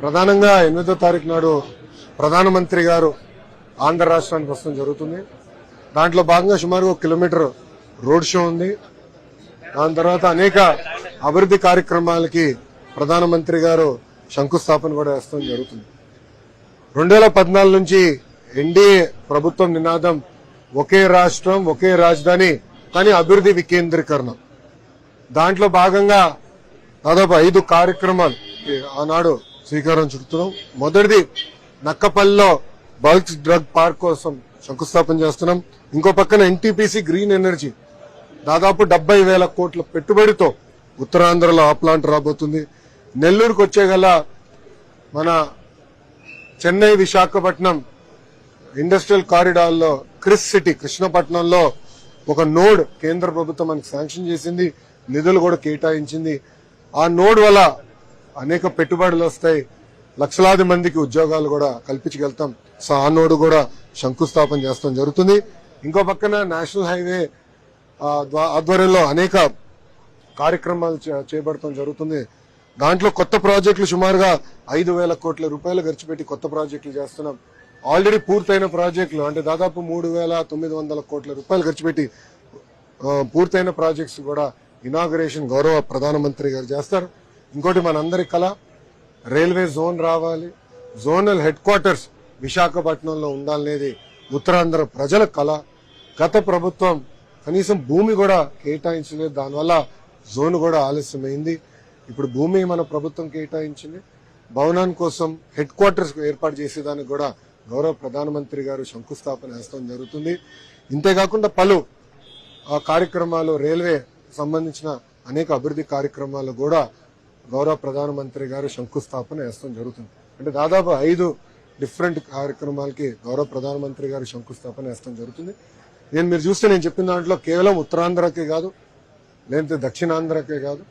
ప్రధానంగా 8వ తారీఖు నాడు ప్రధానమంత్రి గారు ఆంధ్ర రాష్ట్రానికి వస్తడం జరుగుతుంది. దాంట్లో భాగంగా సుమారుగా 1 కిలోమీటర్ రోడ్ షో ఉంది. దాని తర్వాత అనేక అభివృద్ధి కార్యక్రమాలకి ప్రధానమంత్రి గారు శంకుస్థాపన కూడా వేస్తడం జరుగుతుంది. 2014 నుంచి ఎన్డీఏ ప్రభుత్వం నినాదం ఒకే రాష్ట్రం ఒకే రాజధాని కానీ అభివృద్ధి వికేంద్రీకరణ. దాంట్లో భాగంగా దాదాపు 5 కార్యక్రమాలు ఆనాడు శ్రీకారం చుడుతున్నాం. మొదటిది నక్కపల్లిలో బల్క్ డ్రగ్ పార్క్ కోసం శంకుస్థాపన చేస్తున్నాం. ఇంకో పక్కన ఎన్టీపీసీ గ్రీన్ ఎనర్జీ దాదాపు 70,000 కోట్ల పెట్టుబడితో ఉత్తరాంధ్రలో ఆ ప్లాంట్ రాబోతుంది. నెల్లూరుకు వచ్చేగల మన చెన్నై విశాఖపట్నం ఇండస్ట్రియల్ కారిడార్ లో క్రిస్ సిటీ కృష్ణపట్నంలో ఒక నోడ్ కేంద్ర ప్రభుత్వం మనకి శాంక్షన్ చేసింది, నిధులు కూడా కేటాయించింది. ఆ నోడ్ వల్ల అనేక పెట్టుబడులు వస్తాయి, లక్షలాది మందికి ఉద్యోగాలు కూడా కల్పించగలుగుతాం. సో ఆ నోడ్ కూడా శంకుస్థాపన చేస్తాం జరుగుతుంది. ఇంకో పక్కన నేషనల్ హైవే ఆధ్వర్యంలో అనేక కార్యక్రమాలు చేపడతాం జరుగుతుంది. దాంట్లో కొత్త ప్రాజెక్టులు సుమారుగా 5,000 కోట్ల రూపాయలు ఖర్చు పెట్టి కొత్త ప్రాజెక్టులు చేస్తున్నాం. ఆల్రెడీ పూర్తయిన ప్రాజెక్టులు అంటే దాదాపు 3,900 కోట్ల రూపాయలు ఖర్చు పెట్టి పూర్తయిన ప్రాజెక్ట్స్ కూడా ఇనాగరేషన్ గౌరవ ప్రధానమంత్రి గారు చేస్తారు. ఇంకోటి మనందరి కళ రైల్వే జోన్ రావాలి, జోనల్ హెడ్ క్వార్టర్స్ విశాఖపట్నంలో ఉండాలనేది ఉత్తరాంధ్ర ప్రజల కళ. గత ప్రభుత్వం కనీసం భూమి కూడా కేటాయించలేదు, దానివల్ల జోన్ కూడా ఆలస్యమైంది. ఇప్పుడు భూమి మన ప్రభుత్వం కేటాయించింది. భవనాన్ని కోసం హెడ్ క్వార్టర్స్ ఏర్పాటు చేసేదానికి కూడా గౌరవ ప్రధానమంత్రి గారు శంకుస్థాపన వేయడం జరుగుతుంది. ఇంతేకాకుండా పలు కార్యక్రమాలు రైల్వే సంబంధించిన అనేక అభివృద్ధి కార్యక్రమాలు కూడా గౌరవ ప్రధానమంత్రి గారు శంకుస్థాపన వేయడం జరుగుతుంది. అంటే దాదాపు 5 డిఫరెంట్ కార్యక్రమాలకి గౌరవ ప్రధానమంత్రి గారు శంకుస్థాపన వేయడం జరుగుతుంది. మీరు చూస్తే నేను చెప్పిన దాంట్లో కేవలం ఉత్తరాంధ్రకే కాదు, లేదంటే దక్షిణాంధ్రకే కాదు,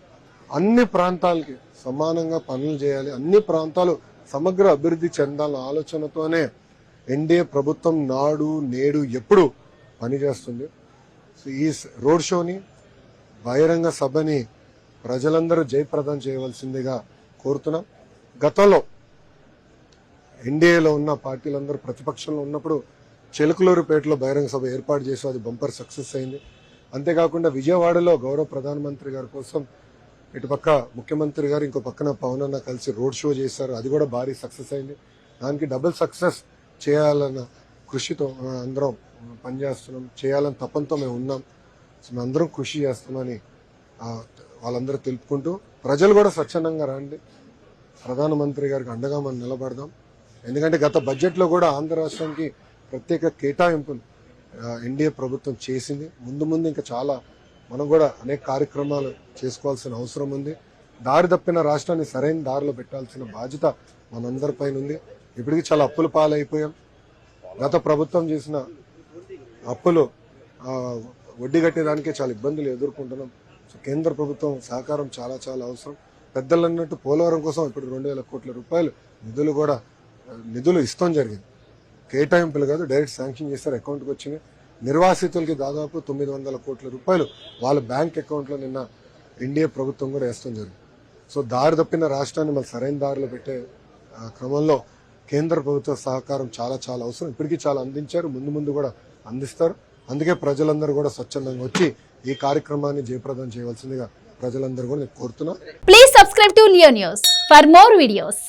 అన్ని ప్రాంతాలకి సమానంగా పనులు చేయాలి, అన్ని ప్రాంతాలు సమగ్ర అభివృద్ధి చెందాలన్న ఆలోచనతోనే ఎన్డీఏ ప్రభుత్వం నాడు నేడు ఎప్పుడు పనిచేస్తుంది. ఈ రోడ్ షోని బహిరంగ సభని ప్రజలందరూ జయప్రదం చేయవలసిందిగా కోరుతున్నాం. గతంలో ఎన్డీఏలో ఉన్న పార్టీలందరూ ప్రతిపక్షంలో ఉన్నప్పుడు చిలకలూరుపేటలో బహిరంగ సభ ఏర్పాటు చేసి అది బంపర్ సక్సెస్ అయింది. అంతేకాకుండా విజయవాడలో గౌరవ ప్రధానమంత్రి గారి కోసం ఇటుపక్క ముఖ్యమంత్రి గారు ఇంకో పక్కన పవన్ అన్న కలిసి రోడ్ షో చేశారు, అది కూడా భారీ సక్సెస్ అయింది. దానికి డబుల్ సక్సెస్ చేయాలన్న కృషితో అందరం పనిచేస్తున్నాం, చేయాలని తపంతో మేము ఉన్నాం. సో మేము అందరం కృషి చేస్తామని వాళ్ళందరూ తెలుపుకుంటూ ప్రజలు కూడా స్వచ్ఛందంగా రండి, ప్రధానమంత్రి గారికి అండగా మనం నిలబడదాం. ఎందుకంటే గత బడ్జెట్లో కూడా ఆంధ్ర రాష్ట్రానికి ప్రత్యేక కేటాయింపులు ఎన్డీఏ ప్రభుత్వం చేసింది. ముందు ముందు ఇంకా చాలా మనం కూడా అనేక కార్యక్రమాలు చేసుకోవాల్సిన అవసరం ఉంది. దారి తప్పిన రాష్ట్రాన్ని సరైన దారిలో పెట్టాల్సిన బాధ్యత మనందరిపైన ఉంది. ఇప్పటికీ చాలా అప్పుల పాలైపోయాం. గత ప్రభుత్వం చేసిన అప్పులు వడ్డీ కట్టేదానికే చాలా ఇబ్బందులు ఎదుర్కొంటున్నాం. సో కేంద్ర ప్రభుత్వం సహకారం చాలా చాలా అవసరం. పెద్దలు అన్నట్టు పోలవరం కోసం ఇప్పుడు 2,000 కోట్ల రూపాయలు నిధులు ఇస్తాం జరిగింది. కేటాయింపులు కాదు, డైరెక్ట్ శాంక్షన్ చేస్తారు, అకౌంట్కి వచ్చినాయి. నిర్వాసితులకి దాదాపు 900 కోట్ల రూపాయలు వాళ్ళ బ్యాంక్ అకౌంట్లో నిన్న ఎన్డీఏ ప్రభుత్వం కూడా వేస్తాం జరిగింది. సో దారి తప్పిన రాష్ట్రాన్ని మళ్ళీ సరైన దారిలో పెట్టే క్రమంలో కేంద్ర ప్రభుత్వ సహకారం చాలా చాలా అవసరం. ఇప్పటికీ చాలా అందించారు, ముందు ముందు కూడా అందిస్తారు. అందుకే ప్రజలందరూ కూడా స్వచ్ఛందంగా వచ్చి ఈ కార్యక్రమాన్ని జయప్రదం చేయవలసిందిగా ప్రజలందరూ కూడా నేను కోరుతున్నా. Please subscribe to Leo news for more videos.